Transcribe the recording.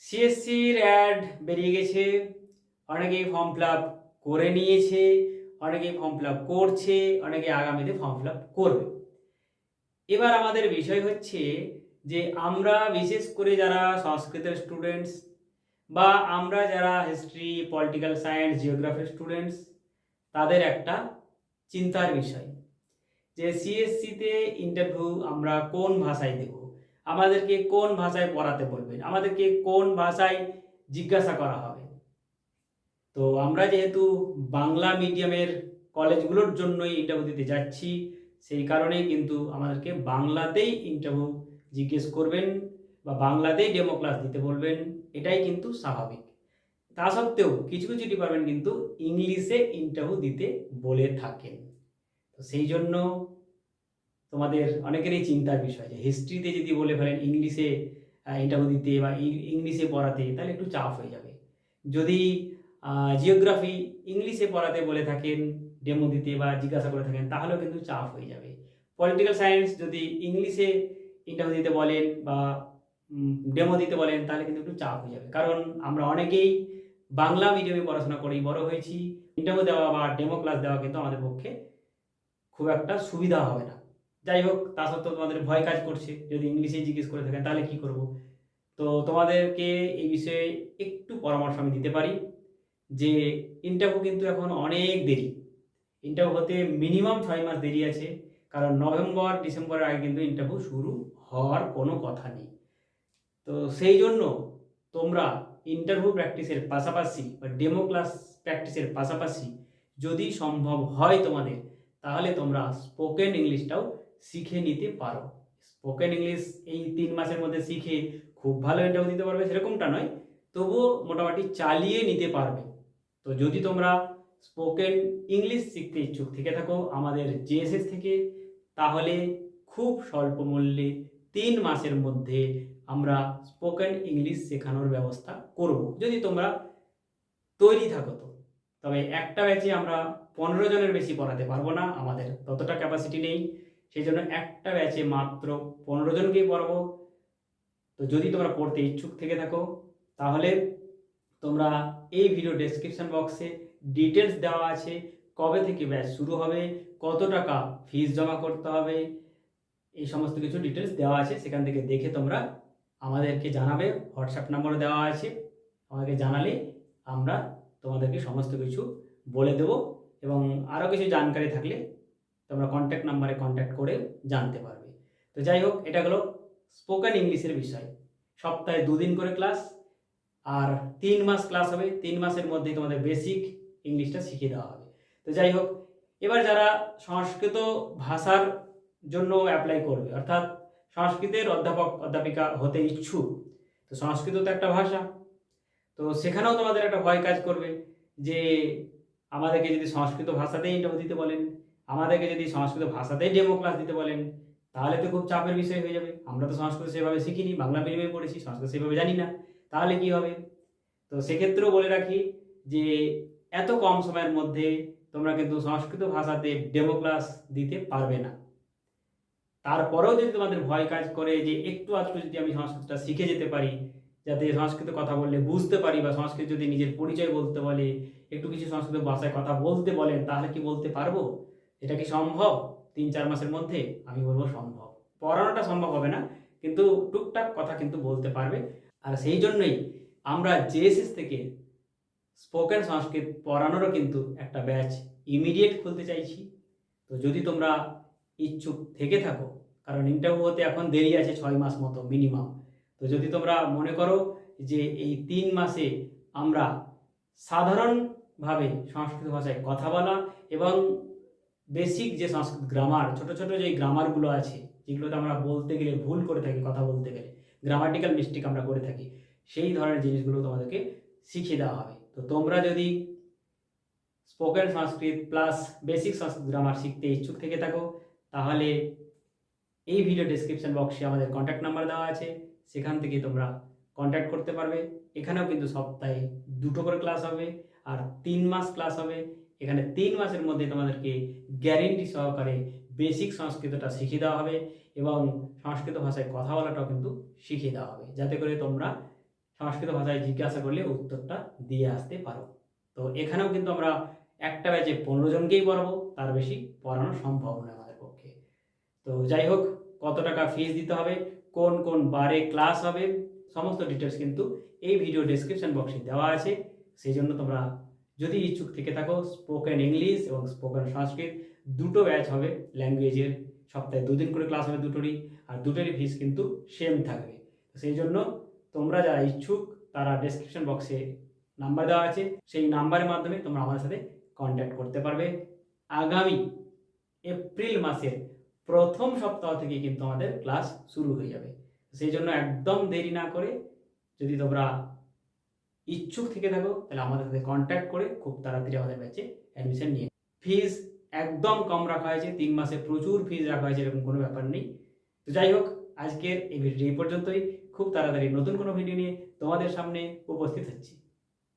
সিএসসির add বেরিয়ে গেছে, অনেকেই ফর্ম ফিল আপ করে নিয়েছে, অনেকেই ফর্ম ফিল আপ করছে, অনেকে আগামীতে ফর্ম ফিল আপ করবে। এবার আমাদের বিষয় হচ্ছে যে আমরা বিশেষ করে যারা সংস্কৃতের স্টুডেন্টস বা আমরা যারা হিস্ট্রি, পলিটিক্যাল সায়েন্স, জিওগ্রাফির স্টুডেন্টস, তাদের একটা চিন্তার বিষয় যে সিএসসিতে ইন্টারভিউ আমরা কোন ভাষায় দেব, আমাদেরকে কোন ভাষায় পড়াতে বলবেন, আমাদেরকে কোন ভাষায় জিজ্ঞাসা করা হবে। তো আমরা যেহেতু বাংলা মিডিয়ামের কলেজগুলোর জন্যই ইন্টারভিউ দিতে যাচ্ছি, সেই কারণেই কিন্তু আমাদেরকে বাংলাতেই ইন্টারভিউ জিজ্ঞেস করবেন বা বাংলাতেই ডেমো ক্লাস দিতে বলবেন, এটাই কিন্তু স্বাভাবিক। তা সত্ত্বেও কিছু কিছু ডিপার্টমেন্ট কিন্তু ইংলিশে ইন্টারভিউ দিতে বলে থাকেন। তো সেই জন্য তোমাদের অনেকেরই চিন্তার বিষয় যে হিস্ট্রিতে যদি বলে ফেলেন ইংলিশে ইন্টারভিউ দিতে বা ইংলিশে পড়াতে, তাহলে একটু চাপ হয়ে যাবে। যদি জিওগ্রাফি ইংলিশে পড়াতে বলে থাকেন, ডেমো দিতে বা জিজ্ঞাসা করে থাকেন, তাহলেও কিন্তু চাপ হয়ে যাবে। পলিটিক্যাল সায়েন্স যদি ইংলিশে ইন্টারভিউ দিতে বলেন বা ডেমো দিতে বলেন, তাহলে কিন্তু একটু চাপ হয়ে যাবে। কারণ আমরা অনেকেই বাংলা মিডিয়ামে পড়াশোনা করেই বড় হয়েছি, ইন্টারভিউ দেওয়া বা ডেমো ক্লাস দেওয়া কিন্তু আমাদের পক্ষে খুব একটা সুবিধা হবে না। যাই হোক, তা সত্ত্বেও তোমাদের ভয় কাজ করছে, যদি ইংলিশে জিজ্ঞেস করে থাকেন তাহলে কি করব। তো তোমাদেরকে এই বিষয়ে একটু পরামর্শ আমি দিতে পারি যে ইন্টারভিউ কিন্তু এখন অনেক দেরি, ইন্টারভিউ হতে মিনিমাম 6 মাস দেরি আছে। কারণ নভেম্বর ডিসেম্বরের আগে কিন্তু ইন্টারভিউ শুরু হওয়ার কোনো কথা নেই। তো সেই জন্য তোমরা ইন্টারভিউ প্র্যাকটিসের পাশাপাশি বা ডেমো ক্লাস প্র্যাকটিসের পাশাপাশি যদি সম্ভব হয় তোমাদের, তাহলে তোমরা স্পোকেন ইংলিশটাও শিখে নিতে পারো। স্পোকেন ইংলিশ এই 3 মাসের মধ্যে শিখে খুব ভালো ইন্টারভিউ দিতে পারবে সেরকমটা নয়, তবুও মোটামুটি চালিয়ে নিতে পারবে। তো যদি তোমরা স্পোকেন ইংলিশ শিখতে ইচ্ছুক থেকে থাকো আমাদের জেএসএস থেকে, তাহলে খুব স্বল্প মূল্যে 3 মাসের মধ্যে আমরা স্পোকেন ইংলিশ শেখানোর ব্যবস্থা করব, যদি তোমরা তৈরি থাকো। তো তবে একটা ব্যাচে আমরা 15 জনের বেশি পড়াতে পারবো না, আমাদের ততটা ক্যাপাসিটি নেই। সেই জন্য একটা ব্যাচে মাত্র 15 জনকেই পড়াবো। তো যদি তোমরা পড়তে ইচ্ছুক থেকে থাকো, তাহলে তোমরা এই ভিডিও ডেসক্রিপশন বক্সে ডিটেলস দেওয়া আছে, কবে থেকে ব্যাচ শুরু হবে, কত টাকা ফিস জমা করতে হবে, এই সমস্ত কিছু ডিটেলস দেওয়া আছে। সেখান থেকে দেখে তোমরা আমাদেরকে জানাবে, হোয়াটসঅ্যাপ নাম্বারও দেওয়া আছে, আমাকে জানালে আমরা তোমাদেরকে সমস্ত কিছু বলে দেব। এবং আরও কিছু জানকারি থাকলে তোমরা কন্ট্যাক্ট নাম্বারে কন্ট্যাক্ট করে জানতে পারবে। তো যাই হোক, এটা হলো স্পোকেন ইংলিশের বিষয়। সপ্তাহে 2 দিন করে ক্লাস, আর 3 মাস ক্লাস হবে। 3 মাসের মধ্যেই তোমাদের বেসিক ইংলিশটা শিখিয়ে দেওয়া হবে। তো যাই হোক, এবার যারা সংস্কৃত ভাষার জন্য অ্যাপ্লাই করবে, অর্থাৎ সংস্কৃতের অধ্যাপক অধ্যাপিকা হতে ইচ্ছুক, তো সংস্কৃত তো একটা ভাষা, তো সেখানেও তোমাদের একটা ভয় কাজ করবে যে আমাদেরকে যদি সংস্কৃত ভাষাতেই ইন্টারভিউ দিতে বলেন, আমাদেরকে যদি সংস্কৃত ভাষাতেই ডেমো ক্লাস দিতে বলেন, তাহলে তো খুব চাপের বিষয় হয়ে যাবে। আমরা তো সংস্কৃত সেভাবে শিখিনি, বাংলা মিডিয়ামে পড়েছি, সংস্কৃত সেভাবে জানি না, তাহলে কি হবে। তো সেক্ষেত্রেও বলে রাখি যে এত কম সময়ের মধ্যে তোমরা কিন্তু সংস্কৃত ভাষাতে ডেমো ক্লাস দিতে পারবে না। তারপরেও যদি তোমাদের ভয় কাজ করে যে একটু আধটু যদি আমি সংস্কৃতটা শিখে যেতে পারি, যাতে সংস্কৃত কথা বললে বুঝতে পারি, বা সংস্কৃত যদি নিজের পরিচয় বলতে বলে, একটু কিছু সংস্কৃত ভাষায় কথা বলতে বলেন, তাহলে কি বলতে পারবো? এটা কি সম্ভব 3-4 মাসের মধ্যে? আমি বলবো সম্ভব। পড়ানোটা সম্ভব হবে না, কিন্তু টুকটাক কথা কিন্তু বলতে পারবে। আর সেই জন্যই আমরা জেএসএস থেকে স্পোকেন সংস্কৃত পড়ানোরও কিন্তু একটা ব্যাচ ইমিডিয়েট খুলতে চাইছি। তো যদি তোমরা ইচ্ছুক থেকে থাকো, কারণ ইন্টারভিউ হতে এখন দেরি আছে 6 মাস মতো মিনিমাম, তো যদি তোমরা মনে করো যে এই 3 মাসে আমরা সাধারণভাবে সংস্কৃত ভাষায় কথা বলা এবং বেসিক যে সংস্কৃত গ্রামার, ছোট ছোট যে গ্রামারগুলো আছে, যেগুলোতে আমরা বলতে গেলে ভুল করে থাকি, কথা বলতে গেলে গ্রামাটিক্যাল মিস্টেক আমরা করে থাকি, সেই ধরনের জিনিসগুলো তোমাদেরকে শিখিয়ে দেওয়া হবে। তো তোমরা যদি স্পোকেন সংস্কৃত প্লাস বেসিক সংস্কৃত গ্রামার শিখতে ইচ্ছুক থেকে থাকো, তাহলে এই ভিডিও ডেসক্রিপশন বক্সে আমাদের কন্ট্যাক্ট নাম্বার দেওয়া আছে, সেখান থেকে তোমরা কন্ট্যাক্ট করতে পারবে। এখানেও কিন্তু সপ্তাহে 2টো করে ক্লাস হবে, আর 3 মাস ক্লাস হবে। এখানে 3 মাসের মধ্যে তোমাদেরকে গ্যারেন্টি সহকারে বেসিক সংস্কৃতটা শিখিয়ে দেওয়া হবে এবং সংস্কৃত ভাষায় কথা বলাটাও কিন্তু শিখিয়ে দেওয়া হবে, যাতে করে তোমরা সংস্কৃত ভাষায় জিজ্ঞাসা করলে উত্তরটা দিয়ে আসতে পারো। তো এখানেও কিন্তু আমরা একটা ব্যাচে 15 জনকেই পড়াবো, তার বেশি পড়ানো সম্ভব নয় আমাদের পক্ষে। তো যাই হোক, কত টাকা ফিস দিতে হবে, কোন কোন বারে ক্লাস হবে, সমস্ত ডিটেলস কিন্তু এই ভিডিও ডেসক্রিপশন বক্সে দেওয়া আছে। সেই জন্য তোমরা যদি ইচ্ছুক থেকে থাকো, স্পোকেন ইংলিশ এবং স্পোকেন সংস্কৃত দুটো ব্যাচ হবে ল্যাঙ্গুয়েজের, সপ্তাহে 2 দিন করে ক্লাস হবে দুটোরই, আর দুটোরই ফিস কিন্তু সেম থাকবে। সেই জন্য তোমরা যারা ইচ্ছুক তারা ডেসক্রিপশন বক্সে নাম্বার দেওয়া আছে, সেই নাম্বারের মাধ্যমে তোমরা আমাদের সাথে কন্ট্যাক্ট করতে পারবে। আগামী এপ্রিল মাসের প্রথম সপ্তাহ থেকে কিন্তু আমাদের ক্লাস শুরু হয়ে যাবে। সেই জন্য একদম দেরি না করে যদি তোমরা ইচ্ছুক থেকে থাকো তাহলে আমাদের সাথে কন্ট্যাক্ট করে খুব তাড়াতাড়ি আমাদের ব্যাচে অ্যাডমিশন নিয়ে। ফিস একদম কম রাখা হয়েছে, 3 মাসে প্রচুর ফিস রাখা হয়েছে, এরকম কোনো ব্যাপার নেই। তো যাই হোক, আজকের এই ভিডিও এই পর্যন্তই। খুব তাড়াতাড়ি নতুন কোনো ভিডিও নিয়ে তোমাদের সামনে উপস্থিত হচ্ছি।